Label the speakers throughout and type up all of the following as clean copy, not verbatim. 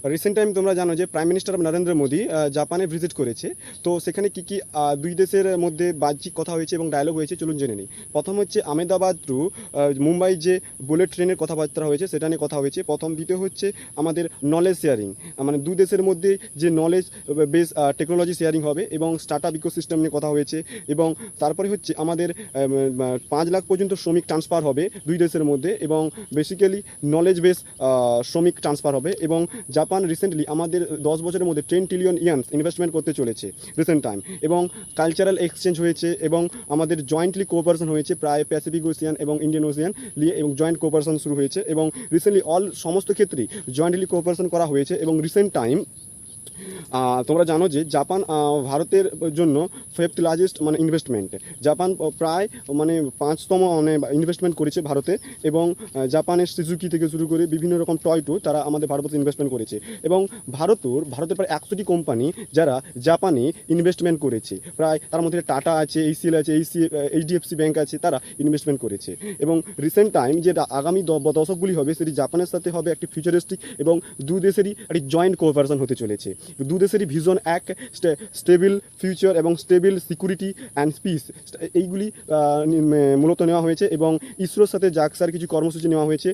Speaker 1: Recent time তোমরা জানো যে প্রাইম মিনিস্টার নরেন্দ্র মোদী জাপানে ভিজিট করেছে। তো সেখানে কি কি দুই দেশের মধ্যে বাহ্যিক কথা হয়েছে এবং ডায়লগ হয়েছে চলুন জেনে নিই। প্রথম হচ্ছে আহমেদাবাদ টু মুম্বাই যে বুলেট ট্রেনের কথাবার্তা হয়েছে সেটা নিয়ে কথা হয়েছে। প্রথম দ্বিতীয় হচ্ছে আমাদের নলেজ শেয়ারিং, মানে দুই দেশের মধ্যে যে নলেজ বেস টেকনোলজি শেয়ারিং হবে এবং স্টার্ট আপ ইকোসিস্টেম নিয়ে কথা হয়েছে। এবং তারপরে হচ্ছে আমাদের 5 লাখ পর্যন্ত শ্রমিক ট্রান্সফার হবে দুই দেশের মধ্যে এবং বেসিক্যালি নলেজ বেস শ্রমিক ট্রান্সফার হবে। এবং জাপান রিসেন্টলি আমাদের 10 বছরের মধ্যে 10 ট্রিলিয়ন ইয়ানস ইনভেস্টমেন্ট করতে চলেছে রিসেন্ট টাইম। এবং কালচারাল এক্সচেঞ্জ হয়েছে এবং আমাদের জয়েন্টলি কোঅপারেশন হয়েছে প্রায় প্যাসিফিক ওশিয়ান এবং ইন্ডিয়ান ওশিয়ান নিয়ে, এবং জয়েন্ট কোঅপারেশন শুরু হয়েছে এবং রিসেন্টলি সমস্ত ক্ষেত্রেই জয়েন্টলি কোঅপারেশন করা হয়েছে। এবং রিসেন্ট টাইম তোমরা জানো যে জাপান ভারতের জন্য 5th লার্জেস্ট মানে ইনভেস্টমেন্ট। জাপান প্রায় মানে 5তম মানে ইনভেস্টমেন্ট করেছে ভারতে। এবং জাপানের সুজুকি থেকে শুরু করে বিভিন্ন রকম টয়টো তারা আমাদের ভারতে ইনভেস্টমেন্ট করেছে। এবং ভারতের প্রায় 100টি কোম্পানি যারা জাপানে ইনভেস্টমেন্ট করেছে, প্রায় তার মধ্যে টাটা আছে, এইসিএল আছে, এইচডিএফসি ব্যাংক আছে, তারা ইনভেস্টমেন্ট করেছে। এবং রিসেন্ট টাইম যেটা আগামী দশকগুলি হবে সেটি জাপানের সাথে হবে একটি ফিউচারিস্টিক এবং দু দেশেরই একটি জয়েন্ট কোঅপারেশন হতে চলেছে। দু দেশেরই ভিশন এক, স্টেবল ফিউচার এবং স্টেবল সিকিউরিটি অ্যান্ড পিস, এইগুলি মূলত নেওয়া হয়েছে। এবং ইসরোর সাথে জাক্সার কিছু কর্মসূচি নেওয়া হয়েছে,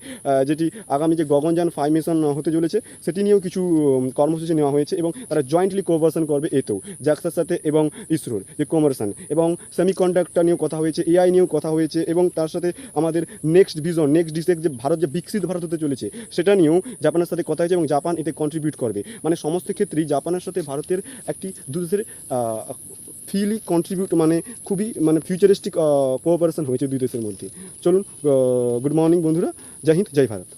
Speaker 1: যেটি আগামী যে গগনযান 5 মিশন হতে চলেছে সেটি নিয়েও কিছু কর্মসূচি নেওয়া হয়েছে। এবং তারা জয়েন্টলি কোঅপারেশন করবে এতেও জাক্সার সাথে এবং ইসরোর যে কোঅপারেশন। এবং সেমিকন্ডাক্টর নিয়েও কথা হয়েছে, এআই নিয়েও কথা হয়েছে। এবং তার সাথে আমাদের নেক্সট ভিশন, নেক্সট ডিসেক যে ভারত যে বিকশিত ভারত হতে চলেছে সেটা নিয়েও জাপানের সাথে কথা হয়েছে এবং জাপান এতে কন্ট্রিবিউট করবে। মানে সমস্ত ক্ষেত্রেই জাপানের সাথে ভারতের একটি দু দেশের ফিলি কন্ট্রিবিউট মানে খুবই মানে ফিউচারিস্টিক কোঅপারেশন হয়েছে দুই দেশের মধ্যে। চলুন, গুড মর্নিং বন্ধুরা, জয় হিন্দ, জয় ভারত।